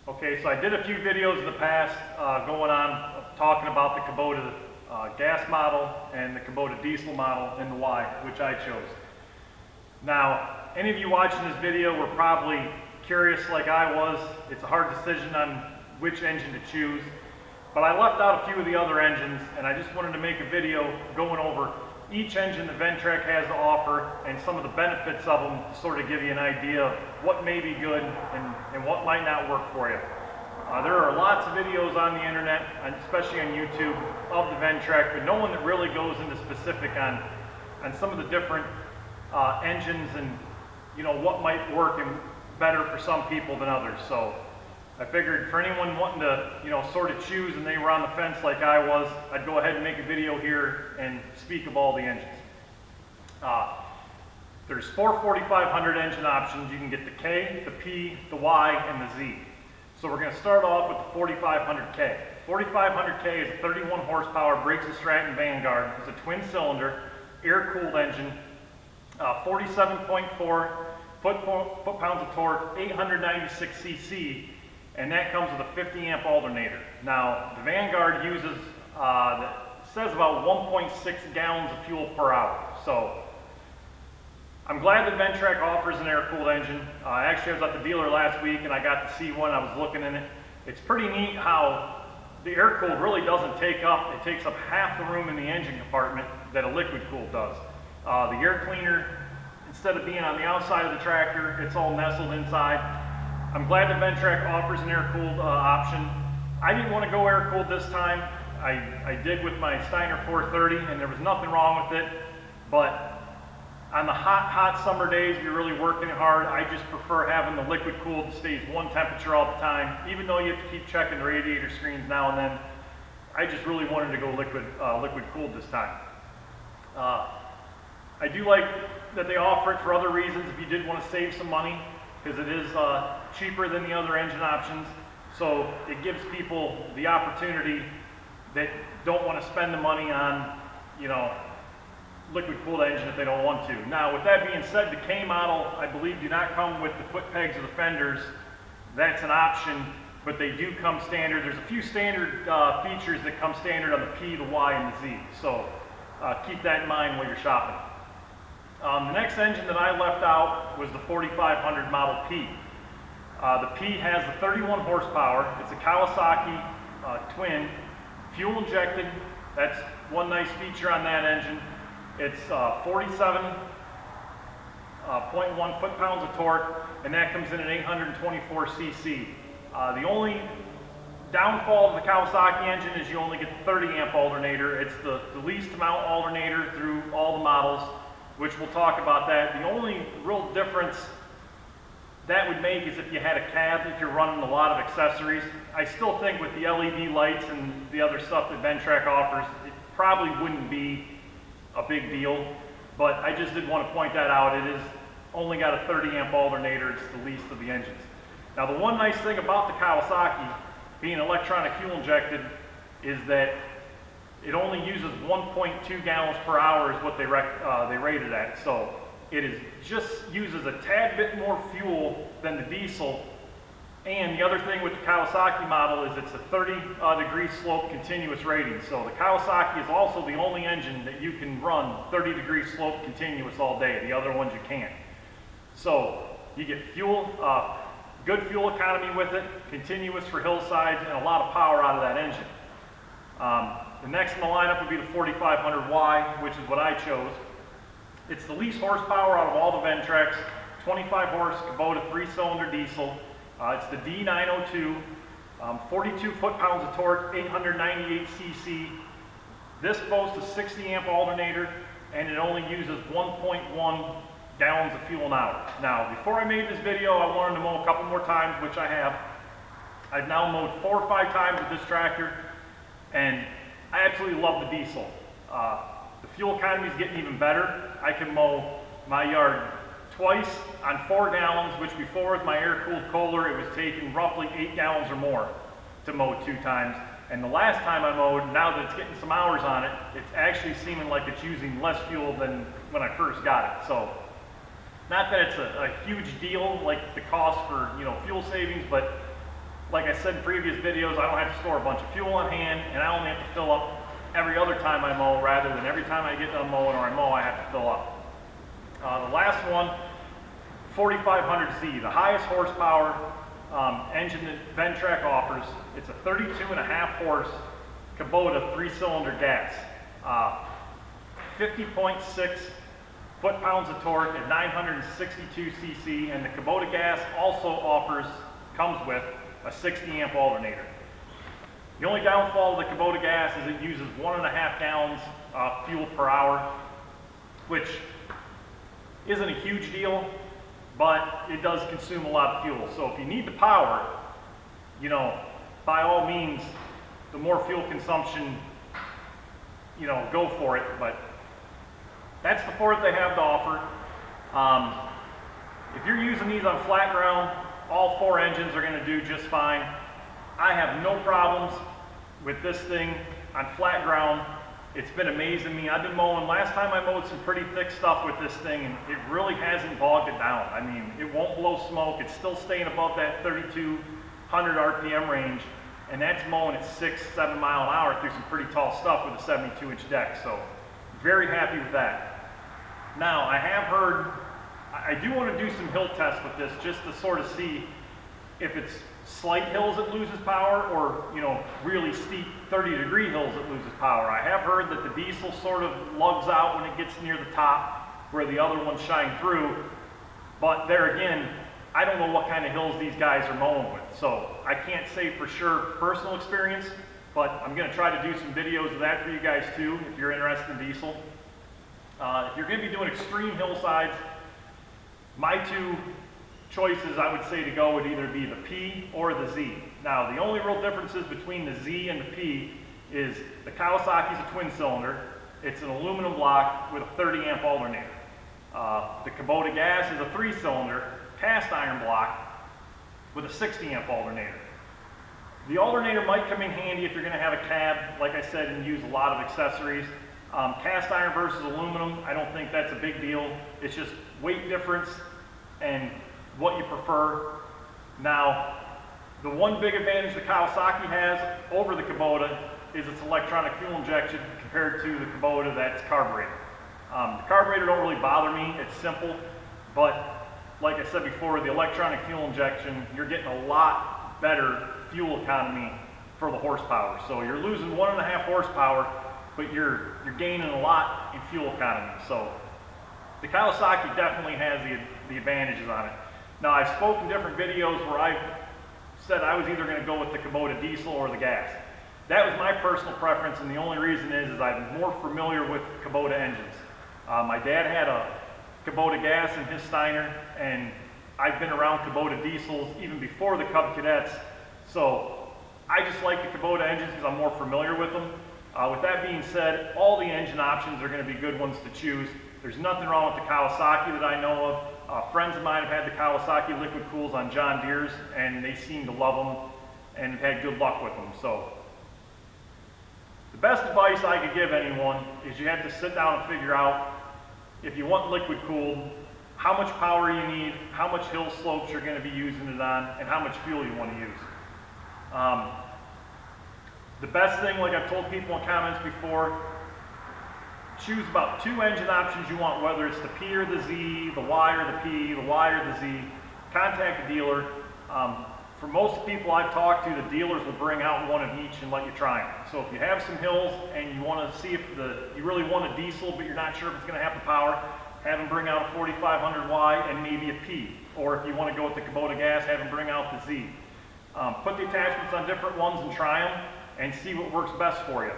Okay, so I did a few videos in the past going on talking about the Kubota gas model and the Kubota diesel model and the why, which I chose. Now, any of you watching this video were probably curious like I was. It's a hard decision on which engine to choose, but I left out a few of the other engines and I just wanted to make a video going over each engine that Ventrac has to offer and some of the benefits of them to sort of give you an idea of what may be good and what might not work for you. There are lots of videos on the internet, especially on YouTube, of the Ventrac, but no one that really goes into specific on some of the different engines and what might work and better for some people than others. So I figured for anyone wanting to sort of choose and they were on the fence like I was, I'd go ahead and make a video here and speak of all the engines. There's 4 4500 engine options. You can get the K, the P, the Y, and the Z. So we're going to start off with the 4500K. 4500K is a 31 horsepower Briggs Stratton Vanguard. It's a twin cylinder, air-cooled engine, 47.4 foot-pounds of torque, 896 cc, and that comes with a 50 amp alternator. Now, the Vanguard uses, says about 1.6 gallons of fuel per hour. So I'm glad that Ventrac offers an air-cooled engine. Actually, I was at the dealer last week and I got to see one. I was looking in it. It's pretty neat how the air-cooled really doesn't take up. It takes up half the room in the engine compartment that a liquid-cooled does. The air cleaner, instead of being on the outside of the tractor, it's all nestled inside. I'm glad that Ventrac offers an air-cooled option. I didn't want to go air-cooled this time. I did with my Steiner 430 and there was nothing wrong with it, but on the hot summer days, if you're really working hard, I just prefer having the liquid cooled that stays one temperature all the time. Even though you have to keep checking the radiator screens now and then, I just really wanted to go liquid cooled this time. I do like that they offer it for other reasons if you did want to save some money, because it is cheaper than the other engine options. So it gives people the opportunity that don't want to spend the money on, liquid cooled engine if they don't want to. Now, with that being said, the K model, I believe, do not come with the foot pegs or the fenders. That's an option, but they do come standard. There's a few standard features that come standard on the P, the Y, and the Z. So keep that in mind while you're shopping. The next engine that I left out was the 4500 Model P. The P has the 31 horsepower. It's a Kawasaki twin, fuel injected. That's one nice feature on that engine. It's 47.1 foot-pounds of torque, and that comes in at 824 cc. The only downfall of the Kawasaki engine is you only get the 30 amp alternator. It's the least amount alternator through all the models, which we'll talk about that. The only real difference that would make is if you had a cab, if you're running a lot of accessories. I still think with the LED lights and the other stuff that Ventrac offers, it probably wouldn't be a big deal, but I just did want to point that out. It is only got a 30 amp alternator. It's the least of the engines. Now, the one nice thing about the Kawasaki being electronic fuel injected is that it only uses 1.2 gallons per hour is what they rate it at. So it just uses a tad bit more fuel than the diesel. And the other thing with the Kawasaki model is it's a 30-degree slope continuous rating. So the Kawasaki is also the only engine that you can run 30-degree slope continuous all day. The other ones you can't. So you get fuel, good fuel economy with it, continuous for hillsides, and a lot of power out of that engine. The next in the lineup would be the 4500Y, which is what I chose. It's the least horsepower out of all the Ventracs, 25 horse Kubota 3-cylinder diesel. It's the D902, 42 foot-pounds of torque, 898 cc. This boasts a 60 amp alternator, and it only uses 1.1 gallons of fuel an hour. Now, before I made this video, I wanted to mow a couple more times, which I have. I've now mowed 4 or 5 times with this tractor, and I absolutely love the diesel. The fuel economy is getting even better. I can mow my yard twice on 4 gallons, which before with my air-cooled Kohler, it was taking roughly 8 gallons or more to mow 2 times. And the last time I mowed, now that it's getting some hours on it, it's actually seeming like it's using less fuel than when I first got it. So Not that it's a huge deal, like the cost for fuel savings, but like I said in previous videos, I don't have to store a bunch of fuel on hand, and I only have to fill up every other time I mow rather than every time I get done mowing or I mow I have to fill up. The last one, 4500Z, the highest horsepower engine that Ventrac offers. It's a 32.5 horse Kubota 3-cylinder gas. 50.6 foot-pounds of torque at 962 cc, and the Kubota gas also comes with a 60 amp alternator. The only downfall of the Kubota gas is it uses 1.5 gallons fuel per hour, which isn't a huge deal, but it does consume a lot of fuel. So if you need the power, you know, by all means, the more fuel consumption, you know, go for it. But that's the four that they have to offer. If you're using these on flat ground, all four engines are going to do just fine. I have no problems with this thing on flat ground. It's been amazing me. I've been mowing, last time I mowed some pretty thick stuff with this thing, and it really hasn't bogged it down. I mean, it won't blow smoke. It's still staying above that 3,200 RPM range, and that's mowing at 6-7 mile an hour through some pretty tall stuff with a 72-inch deck. So very happy with that. Now, I have heard, I do want to do some hill tests with this just to sort of see if it's slight hills that loses power or, you know, really steep 30-degree hills that loses power. I have heard that the diesel sort of lugs out when it gets near the top where the other ones shine through. But there again, I don't know what kind of hills these guys are mowing with. So I can't say for sure personal experience, but I'm going to try to do some videos of that for you guys too if you're interested in diesel. If you're going to be doing extreme hillsides, my two choices I would say to go would either be the P or the Z. Now, the only real differences between the Z and the P is the Kawasaki's a twin cylinder. It's an aluminum block with a 30 amp alternator. The Kubota gas is a 3-cylinder cast iron block with a 60 amp alternator. The alternator might come in handy if you're going to have a cab, like I said, and use a lot of accessories. Cast iron versus aluminum, I don't think that's a big deal. It's just weight difference and what you prefer. Now, the one big advantage the Kawasaki has over the Kubota is its electronic fuel injection compared to the Kubota that's carbureted. The carburetor don't really bother me, it's simple, but like I said before, the electronic fuel injection, you're getting a lot better fuel economy for the horsepower. So you're losing 1.5 horsepower, but you're gaining a lot in fuel economy. So the Kawasaki definitely has the advantages on it. Now, I've spoken different videos where I said I was either going to go with the Kubota diesel or the gas. That was my personal preference, and the only reason is I'm more familiar with Kubota engines. My dad had a Kubota gas in his Steiner, and I've been around Kubota diesels even before the Cub Cadets, so I just like the Kubota engines because I'm more familiar with them. With that being said, all the engine options are going to be good ones to choose. There's nothing wrong with the Kawasaki that I know of. Friends of mine have had the Kawasaki liquid cools on John Deere's, and they seem to love them and have had good luck with them. So the best advice I could give anyone is you have to sit down and figure out, if you want liquid cooled, how much power you need, how much hill slopes you're going to be using it on, and how much fuel you want to use. The best thing, like I've told people in comments before, choose about 2 engine options you want, whether it's the P or the Z, the Y or the P, the Y or the Z. Contact the dealer. For most people I've talked to, the dealers will bring out one of each and let you try them. So if you have some hills and you want to see if you really want a diesel but you're not sure if it's going to have the power, have them bring out a 4500Y and maybe a P. Or if you want to go with the Kubota gas, have them bring out the Z. Put the attachments on different ones and try them and see what works best for you.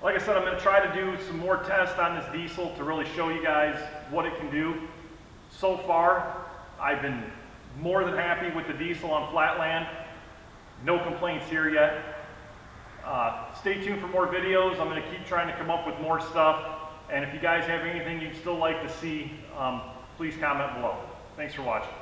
Like I said, I'm going to try to do some more tests on this diesel to really show you guys what it can do. So far, I've been more than happy with the diesel on flatland. No complaints here yet. Stay tuned for more videos. I'm going to keep trying to come up with more stuff. And if you guys have anything you'd still like to see, please comment below. Thanks for watching.